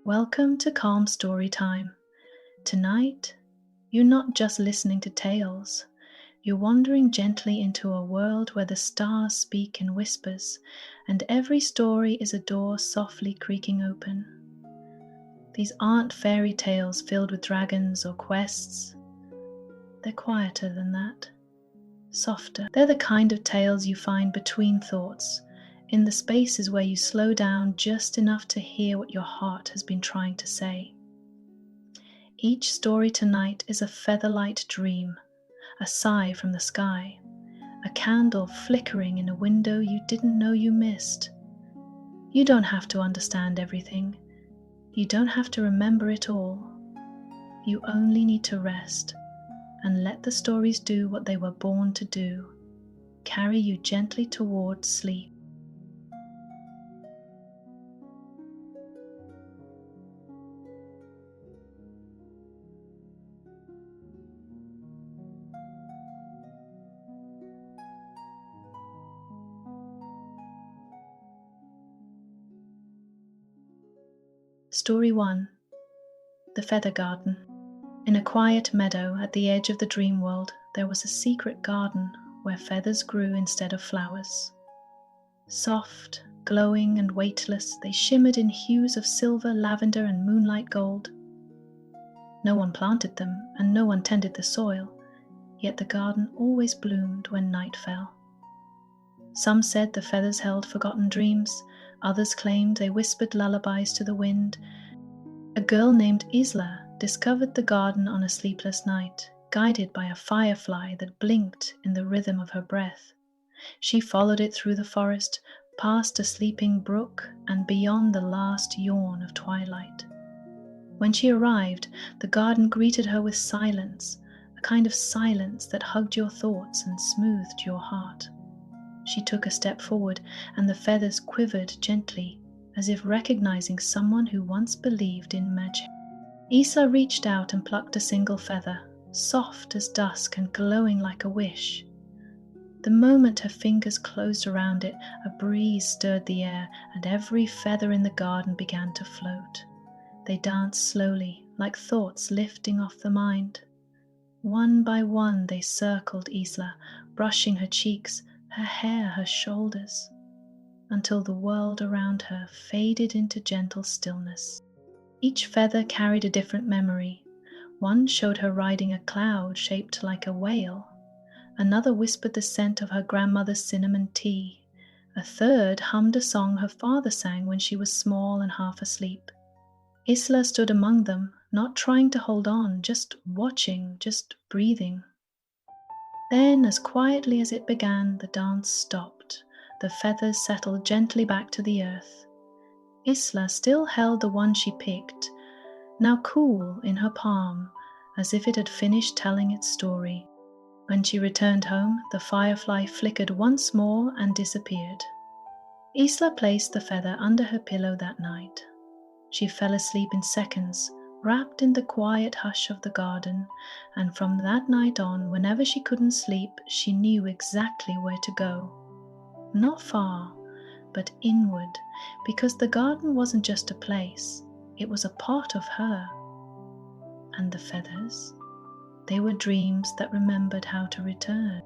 Welcome to Calm Story Time. Tonight, you're not just listening to tales, you're wandering gently into a world where the stars speak in whispers, and every story is a door softly creaking open. These aren't fairy tales filled with dragons or quests. They're quieter than that, softer. They're the kind of tales you find between thoughts, in the spaces where you slow down just enough to hear what your heart has been trying to say. Each story tonight is a featherlight dream, a sigh from the sky, a candle flickering in a window you didn't know you missed. You don't have to understand everything. You don't have to remember it all. You only need to rest and let the stories do what they were born to do, carry you gently towards sleep. Story 1. The Feather Garden. In a quiet meadow at the edge of the dream world, there was a secret garden where feathers grew instead of flowers. Soft, glowing and weightless, they shimmered in hues of silver, lavender and moonlight gold. No one planted them and no one tended the soil, yet the garden always bloomed when night fell. Some said the feathers held forgotten dreams, others claimed they whispered lullabies to the wind. A girl named Isla discovered the garden on a sleepless night, guided by a firefly that blinked in the rhythm of her breath. She followed it through the forest, past a sleeping brook, and beyond the last yawn of twilight. When she arrived, the garden greeted her with silence, a kind of silence that hugged your thoughts and smoothed your heart. She took a step forward, and the feathers quivered gently, as if recognizing someone who once believed in magic. Isla reached out and plucked a single feather, soft as dusk and glowing like a wish. The moment her fingers closed around it, a breeze stirred the air, and every feather in the garden began to float. They danced slowly, like thoughts lifting off the mind. One by one they circled Isla, brushing her cheeks, her hair, her shoulders, until the world around her faded into gentle stillness. Each feather carried a different memory. One showed her riding a cloud shaped like a whale. Another whispered the scent of her grandmother's cinnamon tea. A third hummed a song her father sang when she was small and half asleep. Isla stood among them, not trying to hold on, just watching, just breathing. Then, as quietly as it began, the dance stopped. The feathers settled gently back to the earth. Isla still held the one she picked, now cool in her palm, as if it had finished telling its story. When she returned home, the firefly flickered once more and disappeared. Isla placed the feather under her pillow that night. She fell asleep in seconds, wrapped in the quiet hush of the garden, and from that night on, whenever she couldn't sleep, she knew exactly where to go. Not far, but inward, because the garden wasn't just a place, it was a part of her. And the feathers, they were dreams that remembered how to return.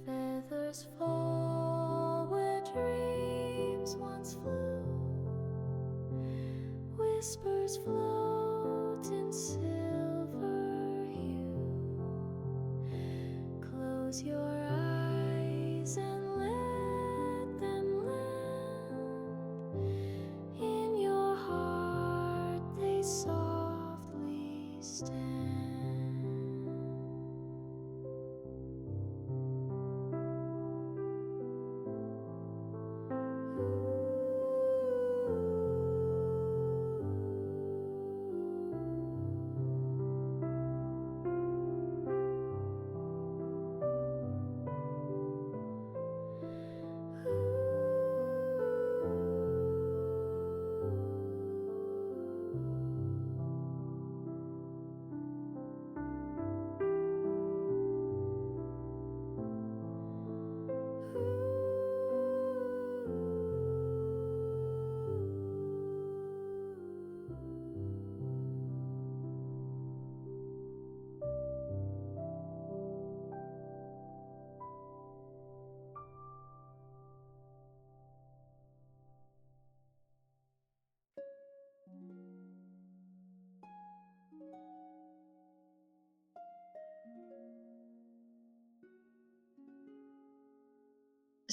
Feathers fall where dreams once flew. Whispers float in silver hue. Close your eyes and let them land. In your heart they softly stand.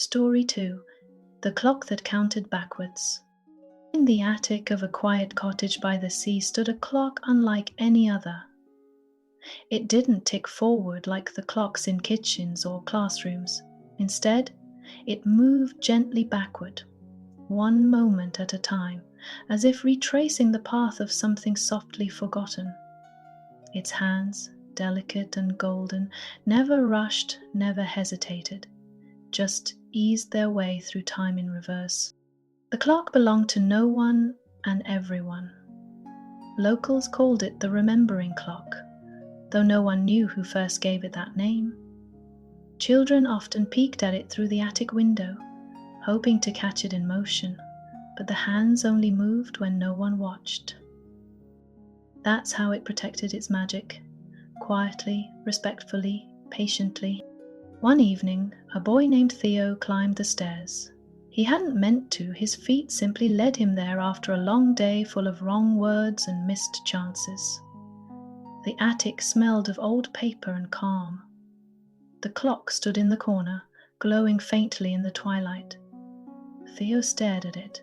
Story 2. The Clock That Counted Backwards. In the attic of a quiet cottage by the sea stood a clock unlike any other. It didn't tick forward like the clocks in kitchens or classrooms. Instead, it moved gently backward, one moment at a time, as if retracing the path of something softly forgotten. Its hands, delicate and golden, never rushed, never hesitated, just eased their way through time in reverse. The clock belonged to no one and everyone. Locals called it the remembering clock, though no one knew who first gave it that name. Children often peeked at it through the attic window, hoping to catch it in motion, but the hands only moved when no one watched. That's how it protected its magic, quietly, respectfully, patiently. One evening, a boy named Theo climbed the stairs. He hadn't meant to, his feet simply led him there after a long day full of wrong words and missed chances. The attic smelled of old paper and calm. The clock stood in the corner, glowing faintly in the twilight. Theo stared at it.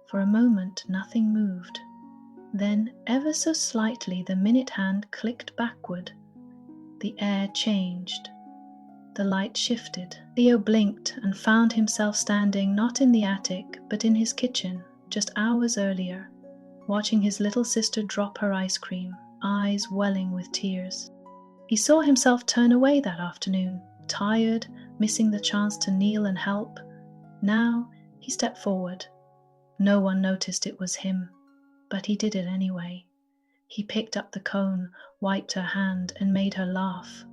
For a moment, nothing moved. Then, ever so slightly, the minute hand clicked backward. The air changed. The light shifted. Theo blinked and found himself standing not in the attic, but in his kitchen, just hours earlier, watching his little sister drop her ice cream, eyes welling with tears. He saw himself turn away that afternoon, tired, missing the chance to kneel and help. Now he stepped forward. No one noticed it was him, but he did it anyway. He picked up the cone, wiped her hand, and made her laugh.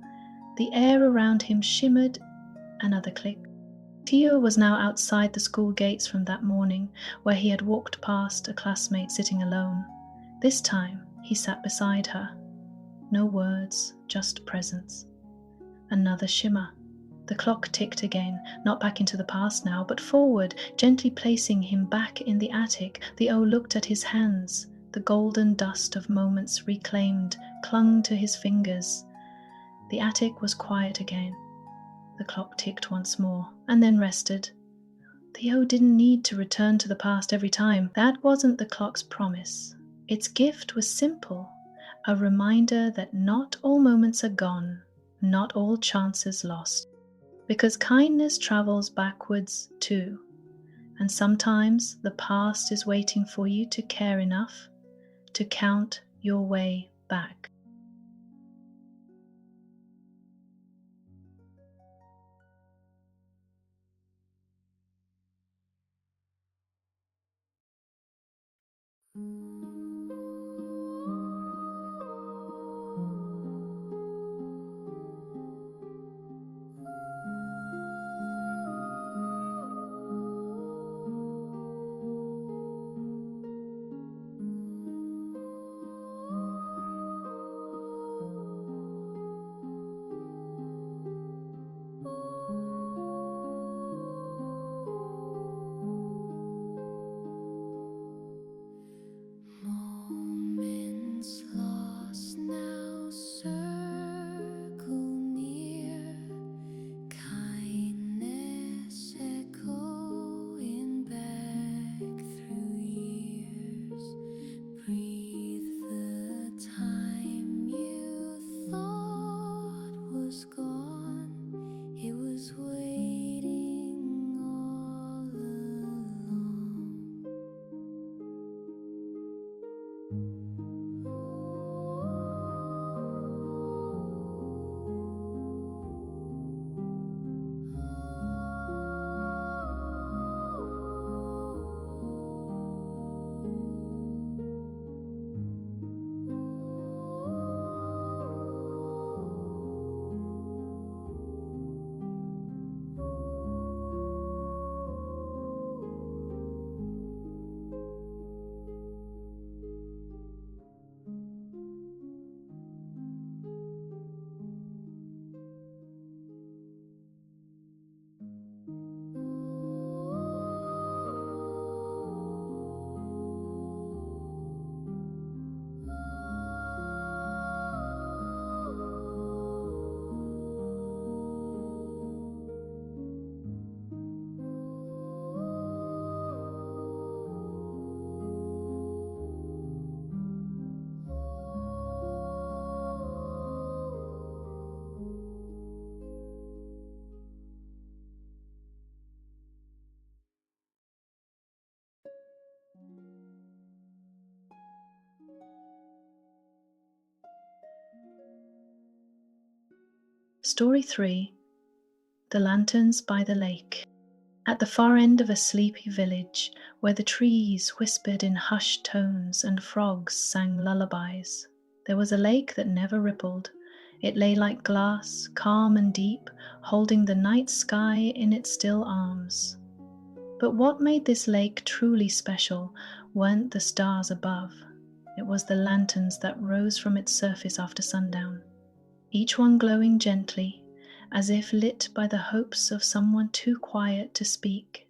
The air around him shimmered. Another click. Theo was now outside the school gates from that morning, where he had walked past a classmate sitting alone. This time, he sat beside her. No words, just presence. Another shimmer. The clock ticked again, not back into the past now, but forward, gently placing him back in the attic. Theo looked at his hands. The golden dust of moments reclaimed clung to his fingers. The attic was quiet again. The clock ticked once more, and then rested. Theo didn't need to return to the past every time. That wasn't the clock's promise. Its gift was simple, a reminder that not all moments are gone, not all chances lost. Because kindness travels backwards too, and sometimes the past is waiting for you to care enough to count your way back. Story 3. The Lanterns by the Lake. At the far end of a sleepy village, where the trees whispered in hushed tones and frogs sang lullabies, there was a lake that never rippled. It lay like glass, calm and deep, holding the night sky in its still arms. But what made this lake truly special weren't the stars above. It was the lanterns that rose from its surface after sundown, each one glowing gently, as if lit by the hopes of someone too quiet to speak.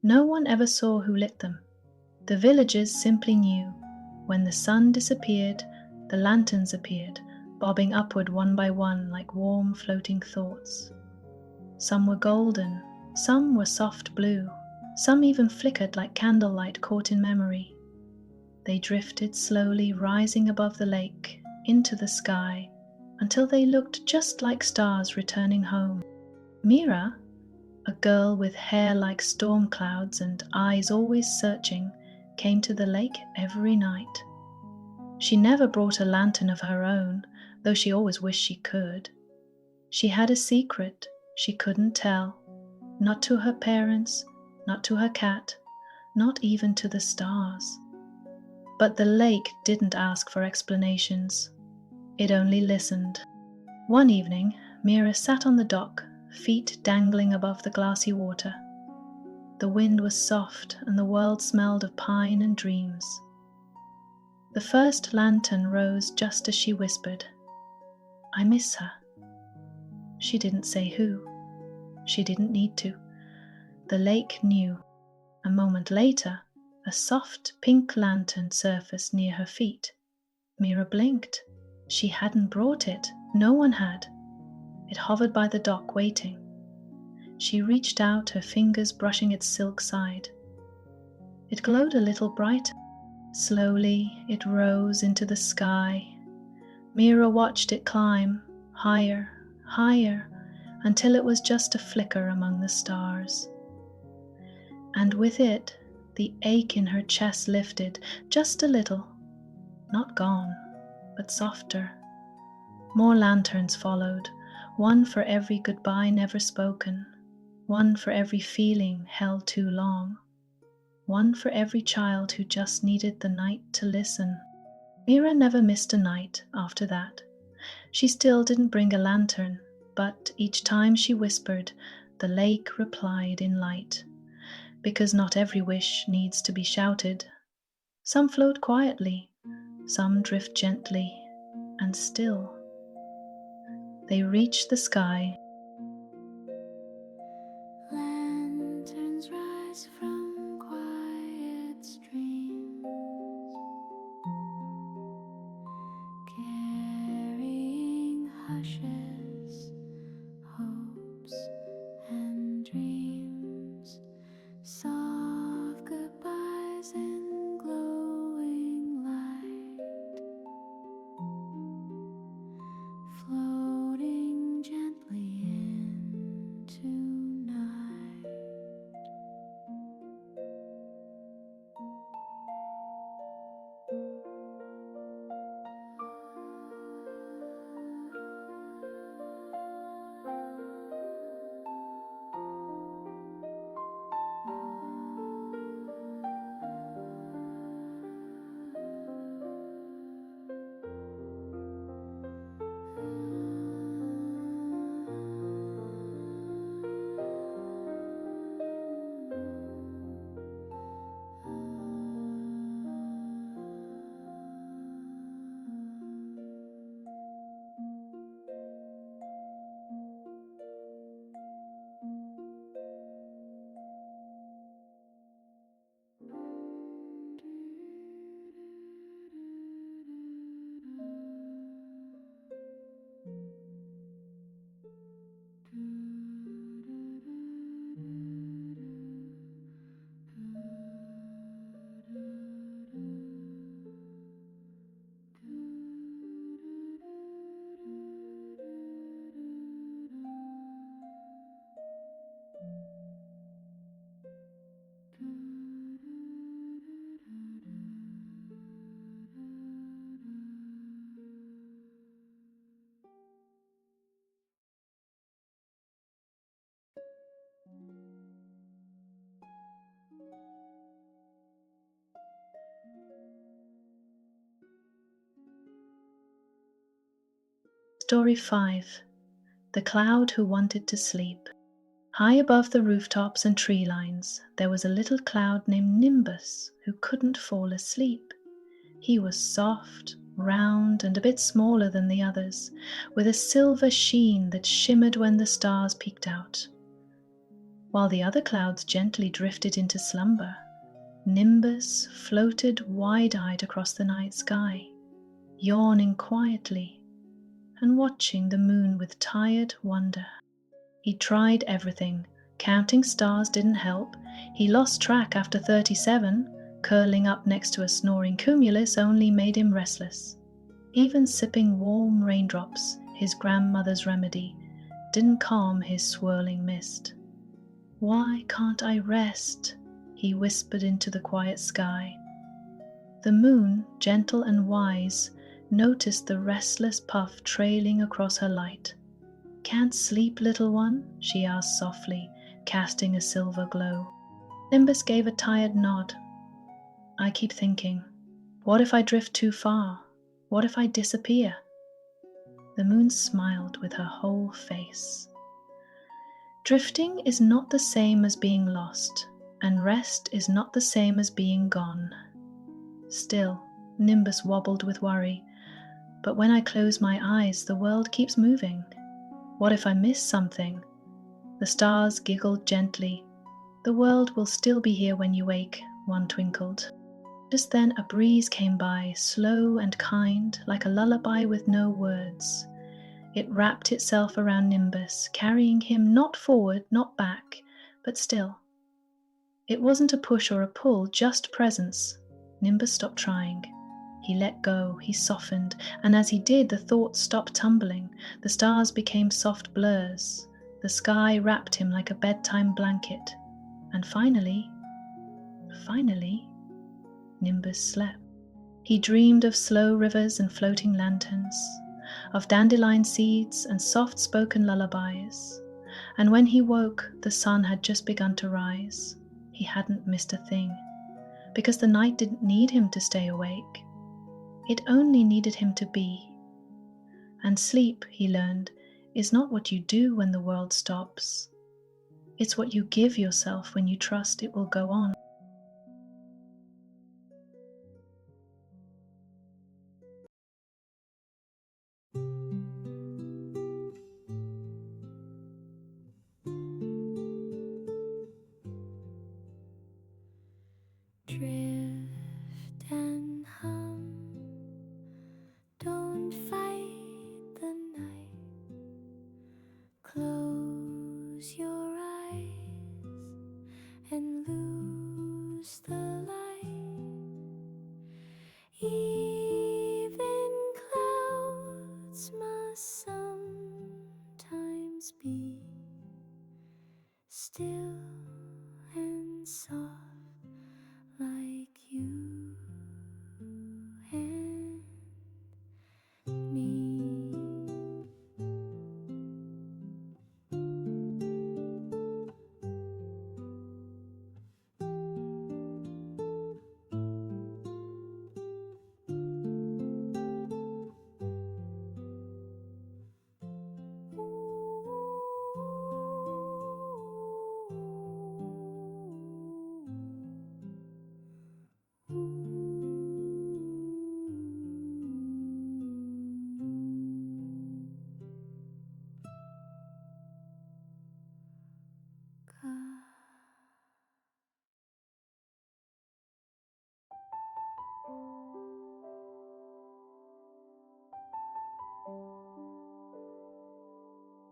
No one ever saw who lit them. The villagers simply knew. When the sun disappeared, the lanterns appeared, bobbing upward one by one like warm floating thoughts. Some were golden, some were soft blue, some even flickered like candlelight caught in memory. They drifted slowly, rising above the lake, into the sky, until they looked just like stars returning home. Mira, a girl with hair like storm clouds and eyes always searching, came to the lake every night. She never brought a lantern of her own, though she always wished she could. She had a secret she couldn't tell, not to her parents, not to her cat, not even to the stars. But the lake didn't ask for explanations. It only listened. One evening, Mira sat on the dock, feet dangling above the glassy water. The wind was soft and the world smelled of pine and dreams. The first lantern rose just as she whispered, "I miss her." She didn't say who. She didn't need to. The lake knew. A moment later, a soft pink lantern surfaced near her feet. Mira blinked. She hadn't brought it. No one had. It hovered by the dock, waiting. She reached out, her fingers brushing its silk side. It glowed a little brighter. Slowly, it rose into the sky. Mira watched it climb, higher, higher, until it was just a flicker among the stars. And with it, the ache in her chest lifted just a little. Not gone, but softer. More lanterns followed, one for every goodbye never spoken, one for every feeling held too long, one for every child who just needed the night to listen. Mira never missed a night after that. She still didn't bring a lantern, but each time she whispered, the lake replied in light. Because not every wish needs to be shouted. Some float quietly, some drift gently and still. They reach the sky. Lanterns rise from quiet streams, carrying hushes, hopes, and dreams. Soft goodbyes in glowing light, floating gently into night. Story 5. The Cloud Who Wanted to Sleep. High above the rooftops and tree lines, there was a little cloud named Nimbus who couldn't fall asleep. He was soft, round, and a bit smaller than the others, with a silver sheen that shimmered when the stars peeked out. While the other clouds gently drifted into slumber, Nimbus floated wide-eyed across the night sky, yawning quietly and watching the moon with tired wonder. He tried everything. Counting stars didn't help. He lost track after 37. Curling up next to a snoring cumulus only made him restless. Even sipping warm raindrops, his grandmother's remedy, didn't calm his swirling mist. "Why can't I rest?" he whispered into the quiet sky. The moon, gentle and wise, noticed the restless puff trailing across her light. "Can't sleep, little one?" she asked softly, casting a silver glow. Nimbus gave a tired nod. "I keep thinking, what if I drift too far? What if I disappear?" The moon smiled with her whole face. Drifting is not the same as being lost, and rest is not the same as being gone. Still, Nimbus wobbled with worry. "But when I close my eyes, the world keeps moving. What if I miss something?" The stars giggled gently. "The world will still be here when you wake," one twinkled. Just then a breeze came by, slow and kind, like a lullaby with no words. It wrapped itself around Nimbus, carrying him not forward, not back, but still. It wasn't a push or a pull, just presence. Nimbus stopped trying. He let go, he softened, and as he did, the thoughts stopped tumbling. The stars became soft blurs. The sky wrapped him like a bedtime blanket. And finally, Nimbus slept. He dreamed of slow rivers and floating lanterns, of dandelion seeds and soft-spoken lullabies. And when he woke, the sun had just begun to rise. He hadn't missed a thing, because the night didn't need him to stay awake. It only needed him to be. And sleep, he learned, is not what you do when the world stops. It's what you give yourself when you trust it will go on. Drift and hum, don't fight the night. Close your eyes and lose the light. Even clouds must sometimes be still and soft, like you and me.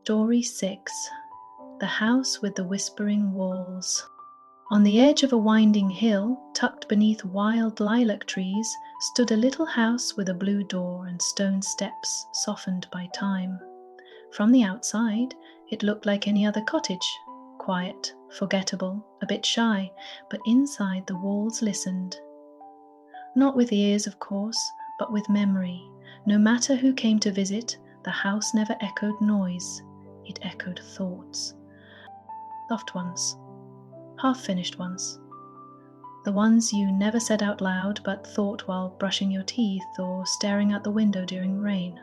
Story 6. The House with the Whispering Walls. On the edge of a winding hill, tucked beneath wild lilac trees, stood a little house with a blue door and stone steps softened by time. From the outside, it looked like any other cottage, quiet, forgettable, a bit shy, but inside the walls listened. Not with ears, of course, but with memory. No matter who came to visit, the house never echoed noise. It echoed thoughts. Soft ones, half-finished ones. The ones you never said out loud but thought while brushing your teeth or staring out the window during rain.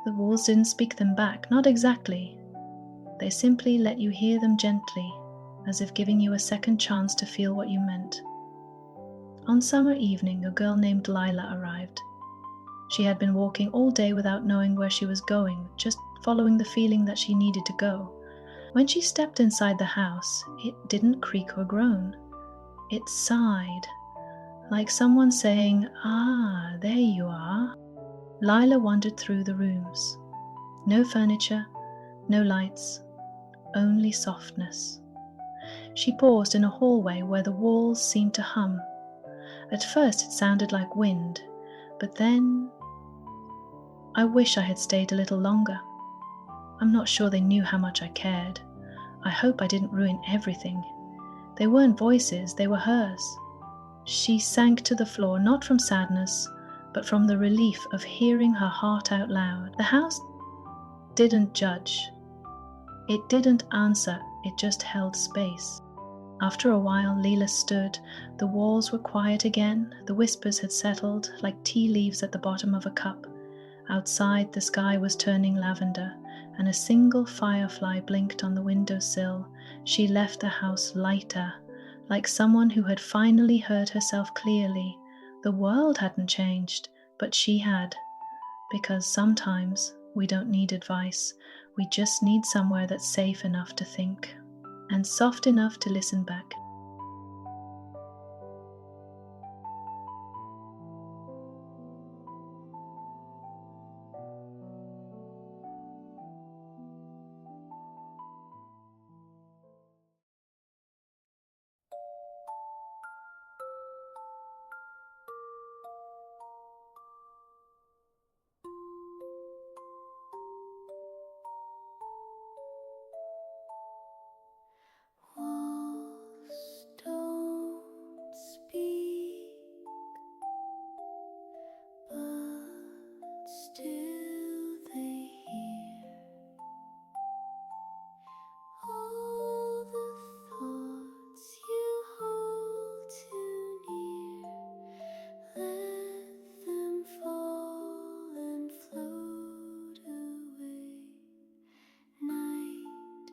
The walls didn't speak them back, not exactly. They simply let you hear them gently, as if giving you a second chance to feel what you meant. On summer evening, a girl named Lila arrived. She had been walking all day without knowing where she was going, just following the feeling that she needed to go. When she stepped inside the house, it didn't creak or groan. It sighed, like someone saying, "Ah, there you are." Lila wandered through the rooms. No furniture, no lights, only softness. She paused in a hallway where the walls seemed to hum. At first it sounded like wind, but then I wish I had stayed a little longer. I'm not sure they knew how much I cared. I hope I didn't ruin everything. They weren't voices, they were hers. She sank to the floor, not from sadness, but from the relief of hearing her heart out loud. The house didn't judge. It didn't answer, it just held space. After a while, Leela stood. The walls were quiet again. The whispers had settled, like tea leaves at the bottom of a cup. Outside, the sky was turning lavender, and a single firefly blinked on the windowsill. She left the house lighter, like someone who had finally heard herself clearly. The world hadn't changed, but she had. Because sometimes we don't need advice, we just need somewhere that's safe enough to think, and soft enough to listen back. Walls don't speak, but still they hear all the thoughts you hold too near. Let them fall and float away. Night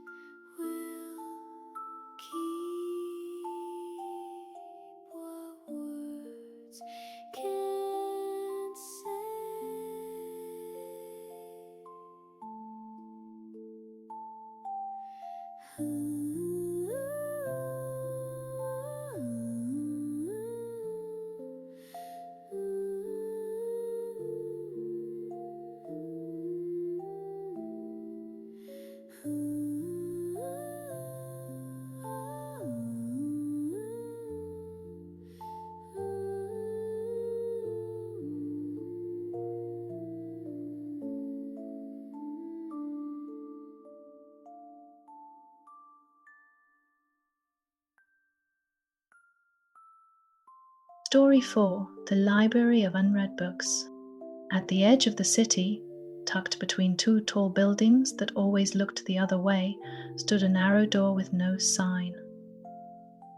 will keep what words can't say. Story 4: The Library of Unread Books. At the edge of the city, tucked between two tall buildings that always looked the other way, stood a narrow door with no sign.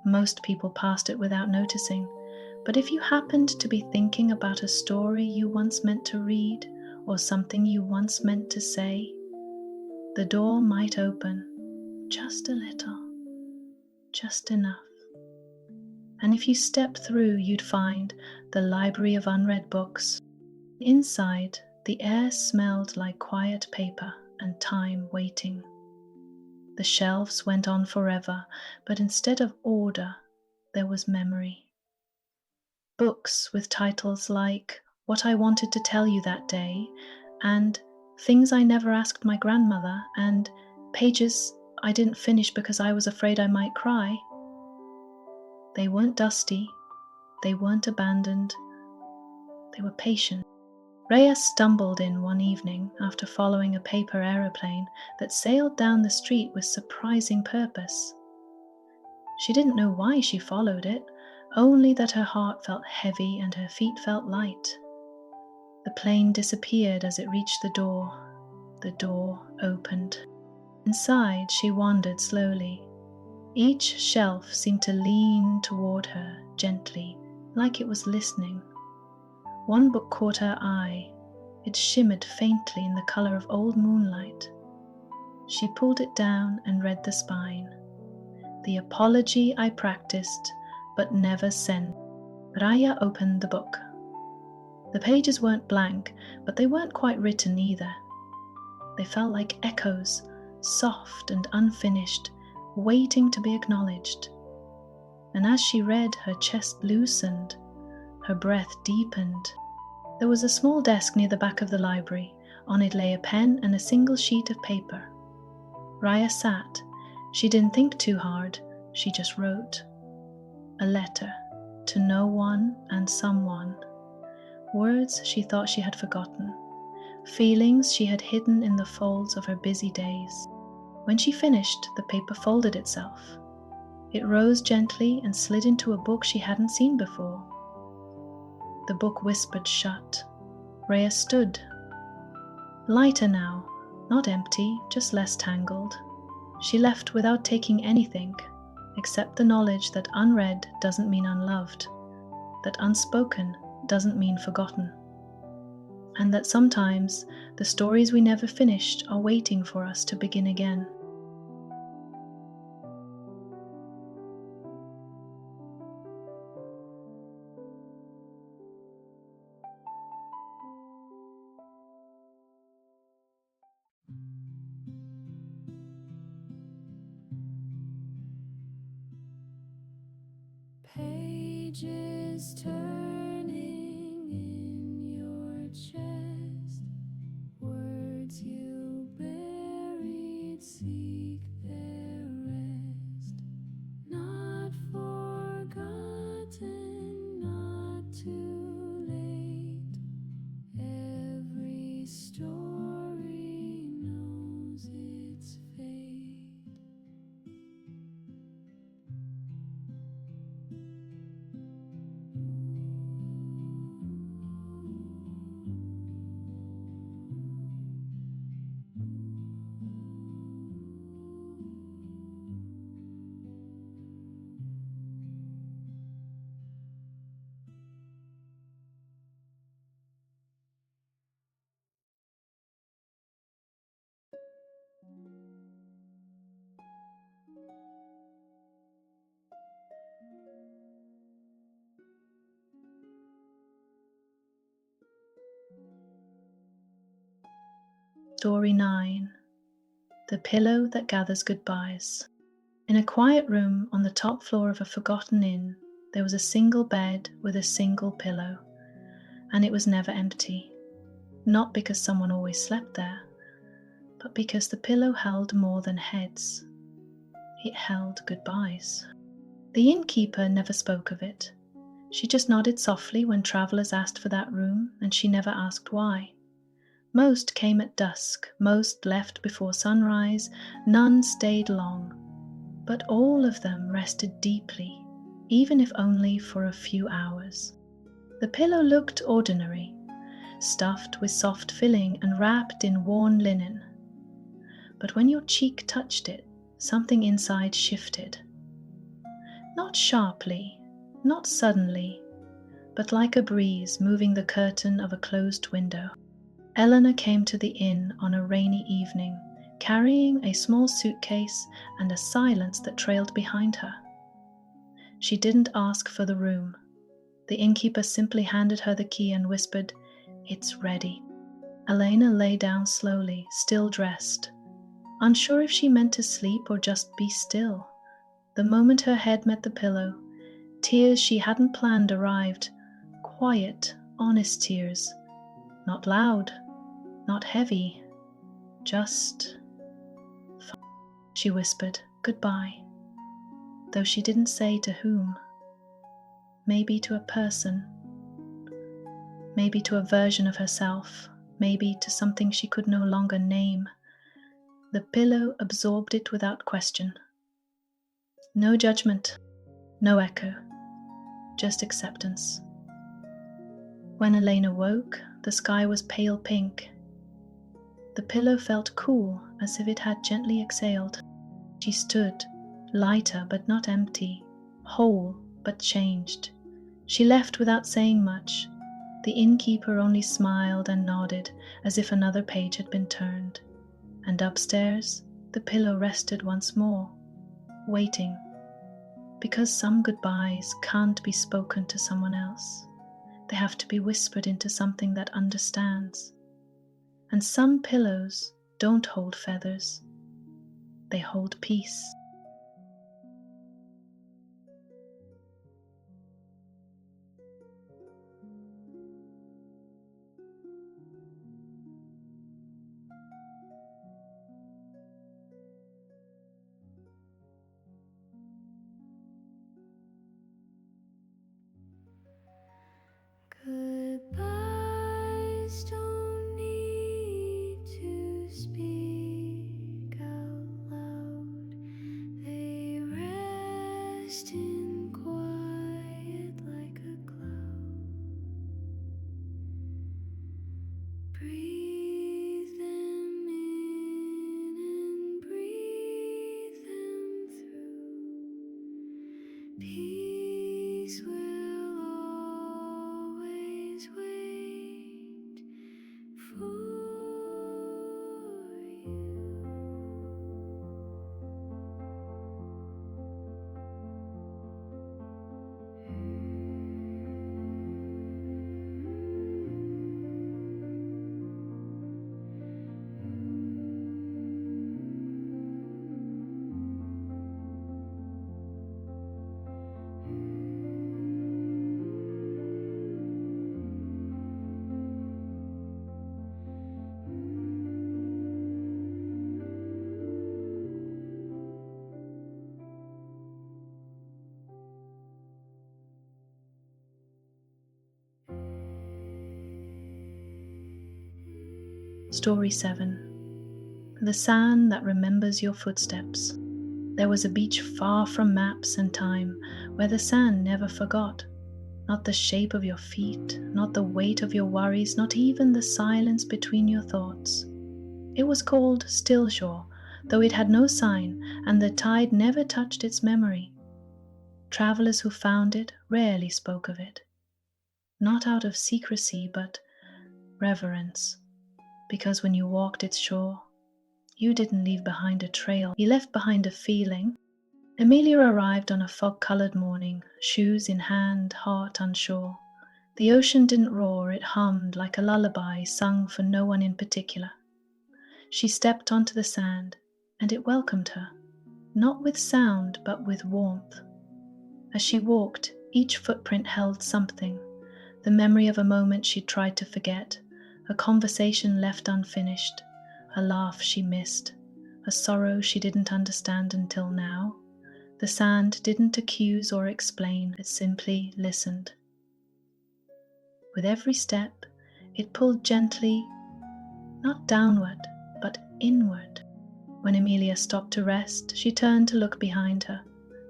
Most people passed it without noticing, but if you happened to be thinking about a story you once meant to read or something you once meant to say, the door might open just a little, just enough. And if you stepped through, you'd find the Library of Unread Books. Inside, the air smelled like quiet paper and time waiting. The shelves went on forever, but instead of order, there was memory. Books with titles like What I Wanted to Tell You That Day, and Things I Never Asked My Grandmother, and Pages I Didn't Finish Because I Was Afraid I Might Cry. They weren't dusty, they weren't abandoned, they were patient. Rhea stumbled in one evening after following a paper aeroplane that sailed down the street with surprising purpose. She didn't know why she followed it, only that her heart felt heavy and her feet felt light. The plane disappeared as it reached the door. The door opened. Inside, she wandered slowly. Each shelf seemed to lean toward her gently, like it was listening. One book caught her eye, It shimmered faintly in the color of old moonlight. She pulled it down and read the spine. "The apology I practiced but never sent." Raya opened the book. The pages weren't blank, but they weren't quite written either. They felt like echoes, soft and unfinished, waiting to be acknowledged. And as she read, her chest loosened, her breath deepened. There was a small desk near the back of the library. On it lay a pen and a single sheet of paper. Raya sat. She didn't think too hard. She just wrote. A letter to no one and someone. Words she thought she had forgotten. Feelings she had hidden in the folds of her busy days. When she finished, the paper folded itself. It rose gently and slid into a book she hadn't seen before. The book whispered shut. Raya stood. Lighter now, not empty, just less tangled. She left without taking anything, except the knowledge that unread doesn't mean unloved, that unspoken doesn't mean forgotten, and that sometimes the stories we never finished are waiting for us to begin again. Pages turning in your chest, words you buried seek their rest. Not forgotten, not too late. Every story knows its fate. Story 9. The Pillow That Gathers Goodbyes. In a quiet room on the top floor of a forgotten inn, there was a single bed with a single pillow, and it was never empty. Not because someone always slept there, but because the pillow held more than heads. It held goodbyes. The innkeeper never spoke of it. She just nodded softly when travelers asked for that room, and she never asked why. Most came at dusk, most left before sunrise, none stayed long. But all of them rested deeply, even if only for a few hours. The pillow looked ordinary, stuffed with soft filling and wrapped in worn linen. But when your cheek touched it, something inside shifted. Not sharply, not suddenly, but like a breeze moving the curtain of a closed window. Eleanor came to the inn on a rainy evening, carrying a small suitcase and a silence that trailed behind her. She didn't ask for the room. The innkeeper simply handed her the key and whispered, "It's ready." Elena lay down slowly, still dressed, unsure if she meant to sleep or just be still. The moment her head met the pillow, tears she hadn't planned arrived, quiet, honest tears. Not loud, not heavy, just... She whispered, "Goodbye," though she didn't say to whom. Maybe to a person, maybe to a version of herself, maybe to something she could no longer name. The pillow absorbed it without question. No judgment, no echo, just acceptance. When Elena woke, the sky was pale pink. The pillow felt cool, as if it had gently exhaled. She stood, lighter but not empty, whole but changed. She left without saying much, The innkeeper only smiled and nodded as if another page had been turned, and upstairs the pillow rested once more, waiting, because some goodbyes can't be spoken to someone else. They have to be whispered into something that understands. And some pillows don't hold feathers, they hold peace. Goodbyes don't need to speak out loud. They rest in quiet like a cloud. Breathe them in and breathe them through. Peace will always wait for you. Story 7. The Sand That Remembers Your Footsteps. There was a beach far from maps and time, where the sand never forgot. Not the shape of your feet, not the weight of your worries, not even the silence between your thoughts. It was called Still Shore, though it had no sign, and the tide never touched its memory. Travelers who found it rarely spoke of it. Not out of secrecy, but reverence. Because when you walked its shore, you didn't leave behind a trail, you left behind a feeling. Amelia arrived on a fog-colored morning, shoes in hand, heart unsure. The ocean didn't roar, it hummed like a lullaby sung for no one in particular. She stepped onto the sand, and it welcomed her, not with sound, but with warmth. As she walked, each footprint held something, the memory of a moment she'd tried to forget, a conversation left unfinished, a laugh she missed, a sorrow she didn't understand until now. The sand didn't accuse or explain, it simply listened. With every step, it pulled gently, not downward, but inward. When Amelia stopped to rest, she turned to look behind her.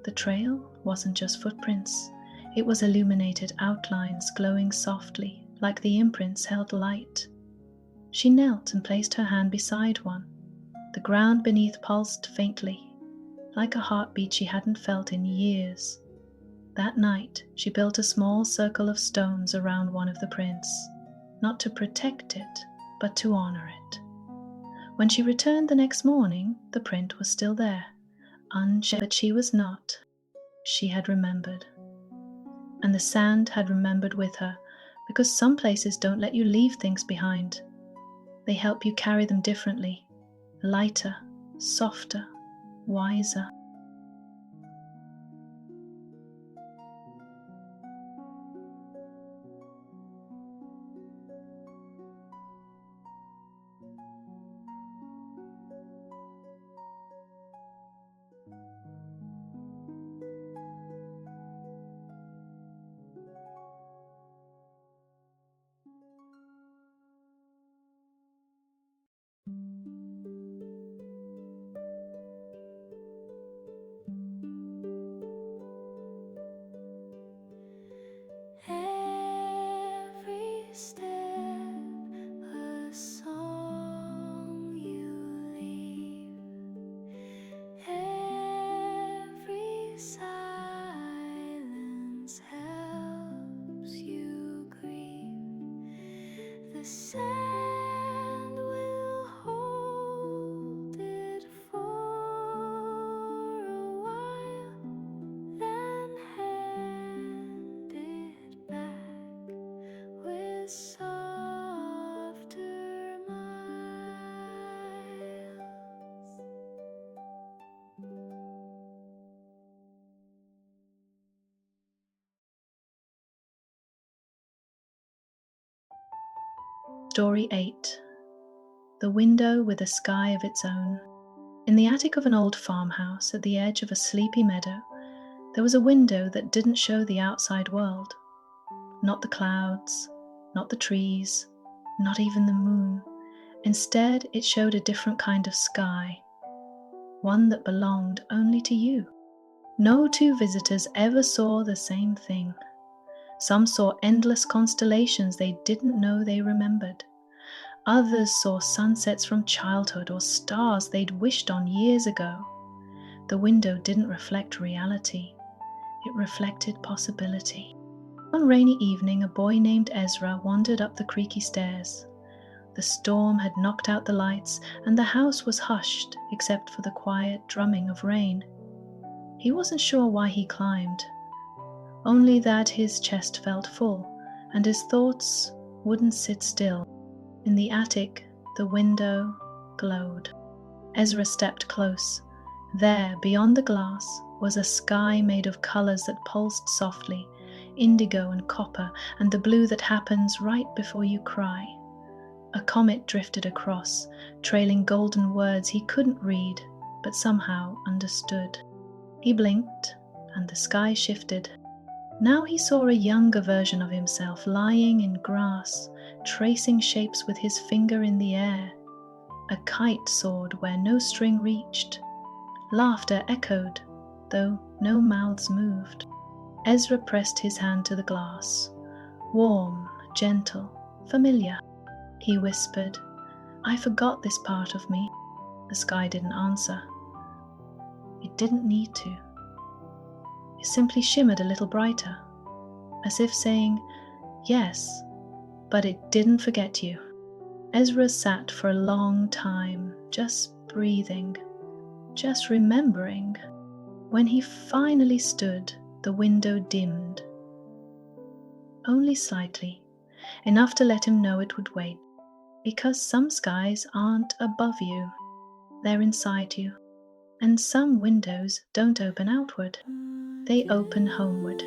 The trail wasn't just footprints, it was illuminated outlines glowing softly, like the imprints held light. She knelt and placed her hand beside one. The ground beneath pulsed faintly, like a heartbeat she hadn't felt in years. That night, she built a small circle of stones around one of the prints, not to protect it, but to honor it. When she returned the next morning, the print was still there, unchanged, but she was not. She had remembered. And the sand had remembered with her, because some places don't let you leave things behind. They help you carry them differently, lighter, softer, wiser. the sand will hold it for a while, then hand it back with softer miles. Story 8. The Window with a Sky of Its Own. In the attic of an old farmhouse at the edge of a sleepy meadow, there was a window that didn't show the outside world. Not the clouds, not the trees, not even the moon. Instead, it showed a different kind of sky, one that belonged only to you. No two visitors ever saw the same thing. Some saw endless constellations they didn't know they remembered. Others saw sunsets from childhood or stars they'd wished on years ago. The window didn't reflect reality. It reflected possibility. One rainy evening, a boy named Ezra wandered up the creaky stairs. The storm had knocked out the lights, and the house was hushed except for the quiet drumming of rain. He wasn't sure why he climbed, only that his chest felt full, and his thoughts wouldn't sit still. In the attic, the window glowed. Ezra stepped close. There, beyond the glass, was a sky made of colors that pulsed softly, indigo and copper, and the blue that happens right before you cry. A comet drifted across, trailing golden words he couldn't read, but somehow understood. He blinked, and the sky shifted. Now he saw a younger version of himself lying in grass, tracing shapes with his finger in the air. A kite soared where no string reached. Laughter echoed, though no mouths moved. Ezra pressed his hand to the glass. Warm, gentle, familiar. He whispered, "I forgot this part of me." The sky didn't answer. It didn't need to. It simply shimmered a little brighter, as if saying, "Yes, but it didn't forget you." Ezra sat for a long time, just breathing, just remembering. When he finally stood, the window dimmed. Only slightly, enough to let him know it would wait, because some skies aren't above you, they're inside you, and some windows don't open outward, they open homeward.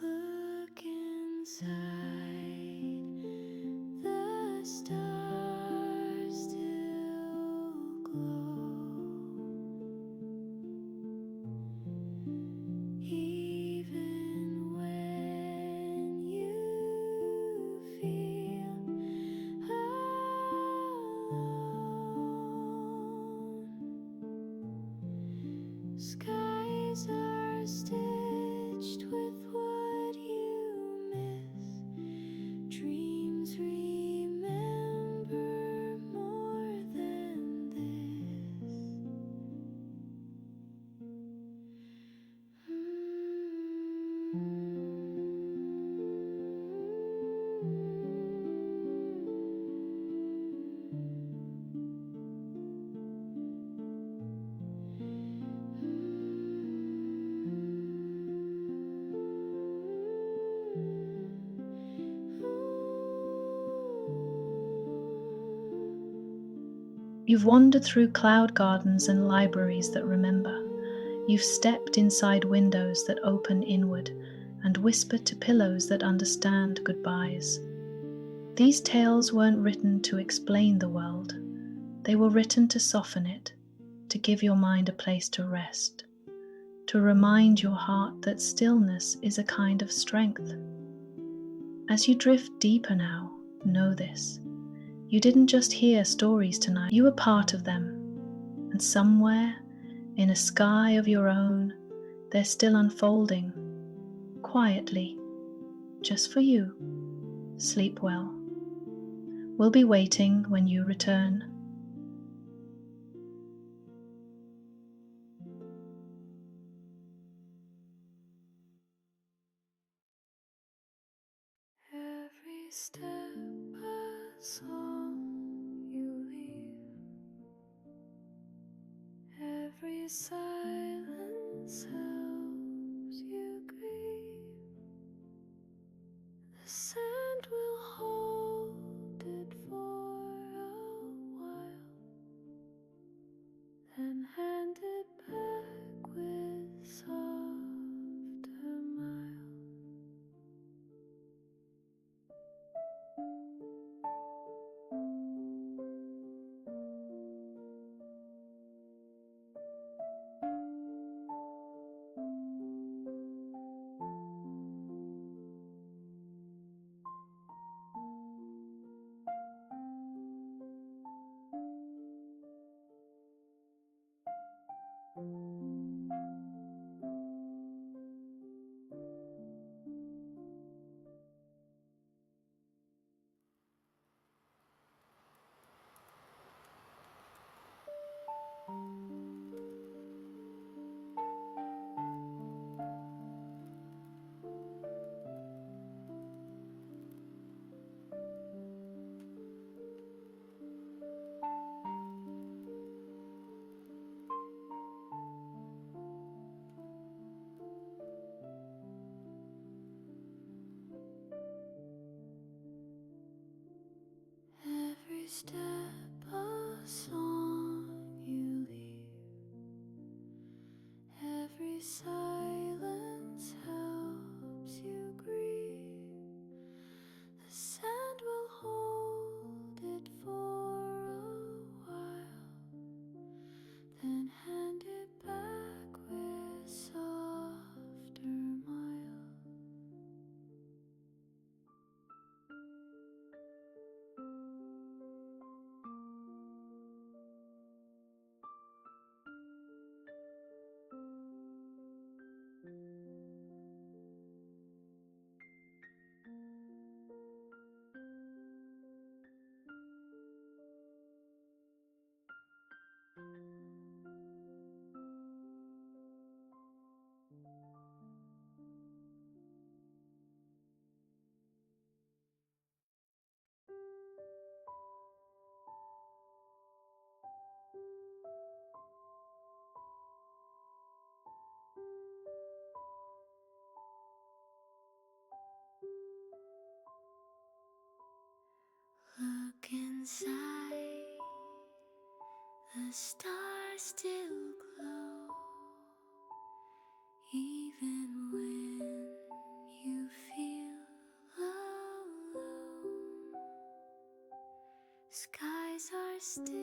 Look inside, the stars still glow, even when you feel alone. Skies are stitched with what you miss. Dreams remember more than this. You've wandered through cloud gardens and libraries that remember. You've stepped inside windows that open inward and whispered to pillows that understand goodbyes. These tales weren't written to explain the world. They were written to soften it, to give your mind a place to rest, to remind your heart that stillness is a kind of strength. As you drift deeper now, know this. You didn't just hear stories tonight, you were part of them, and somewhere in a sky of your own, they're still unfolding, quietly, just for you. Sleep well. We'll be waiting when you return. Every step a song you leave, every silence helps you grieve. The sand will hold it for a while, then hand it back with soft mile. Every step a song you leave, every silence helps you grieve. The sand will hold it for a while, then hand it back with softer mile. Look inside, the stars still glow, even when you feel alone. Skies are stitched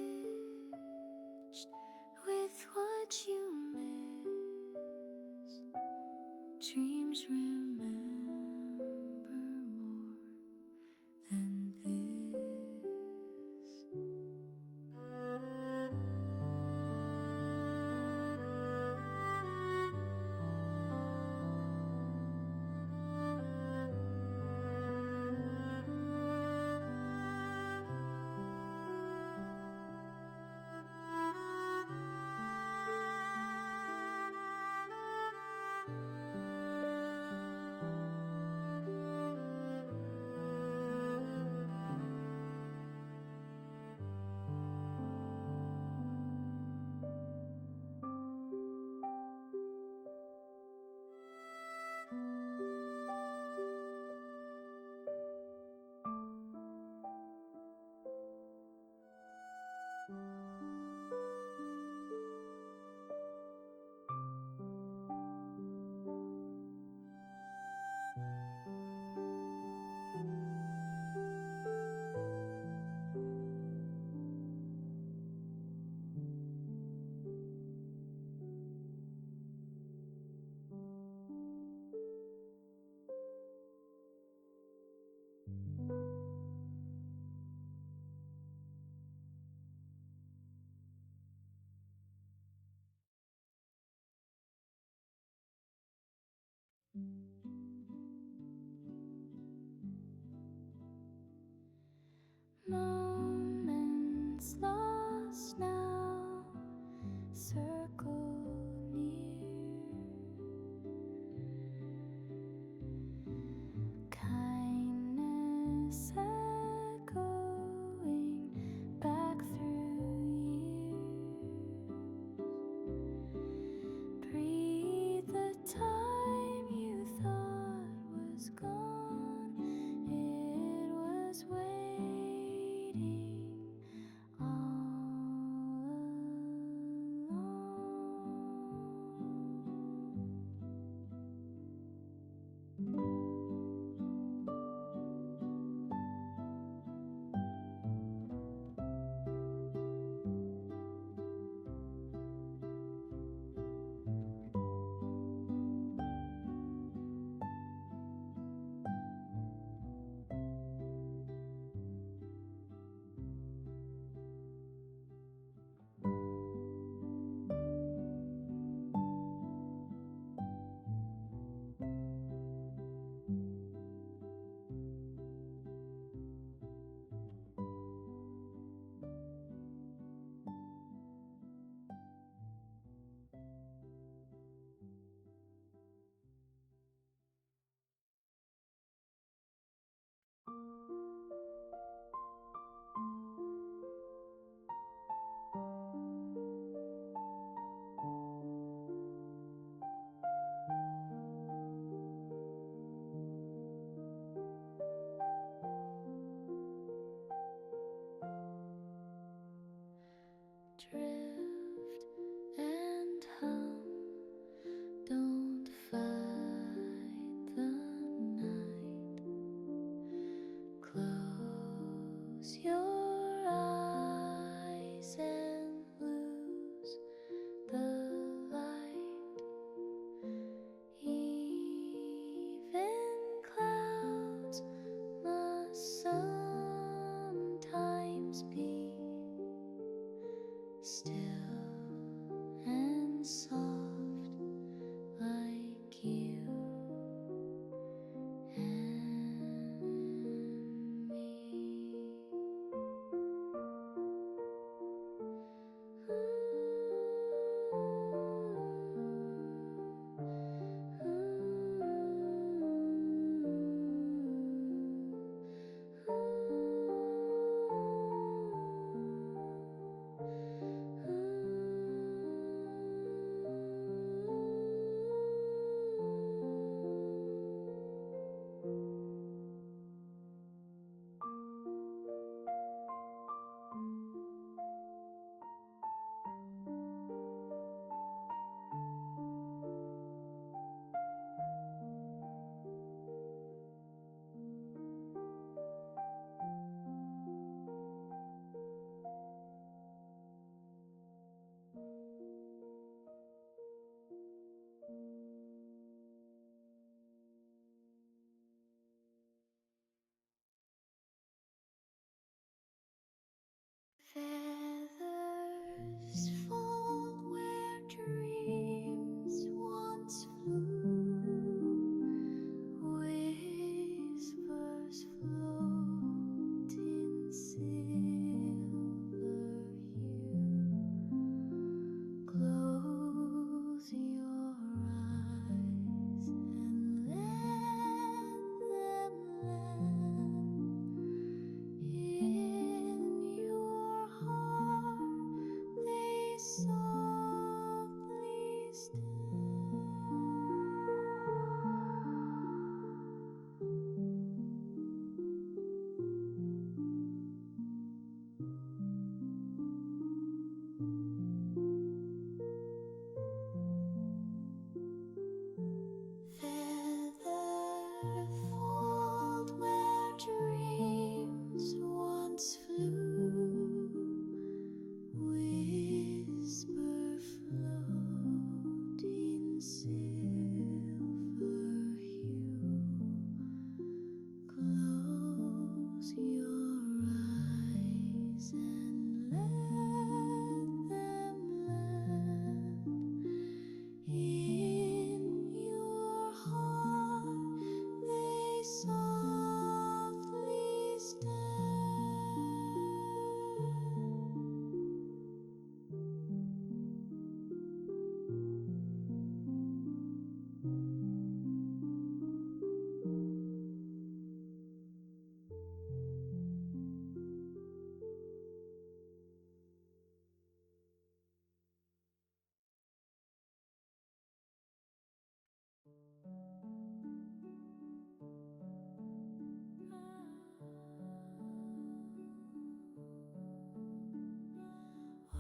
with what you miss. Dreams remember more than this. soft like you and me. Feathers fall where dreams once flew, whispers float in silver hue. Close your eyes and let them land in your heart. They softly feather fall where dreams once flew, whisper float in silver hue. Close your eyes and let them land in your heart. They softly stand.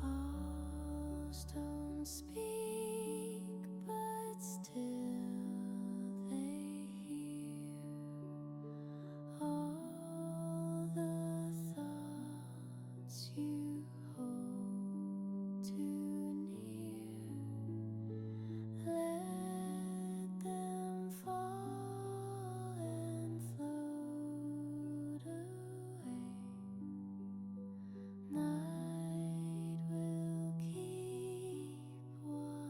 Walls don't speak, but still they hear all the thoughts you hold too near. Let them fall and float away. Night will keep watch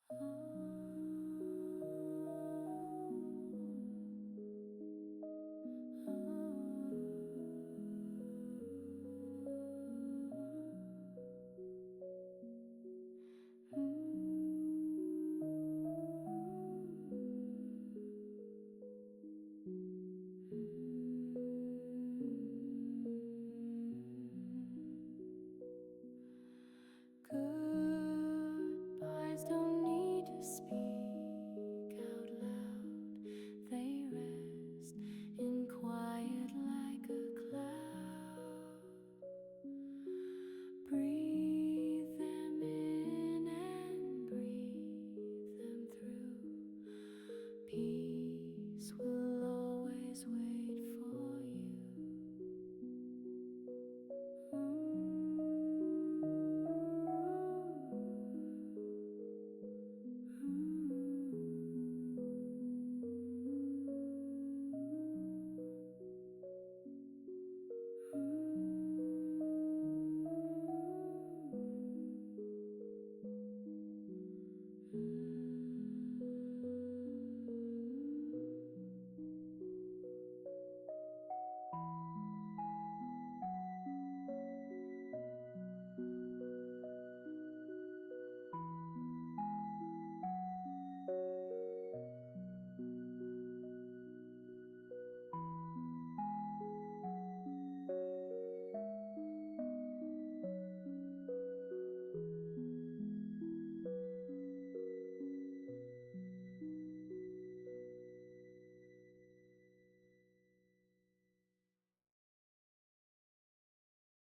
Oh.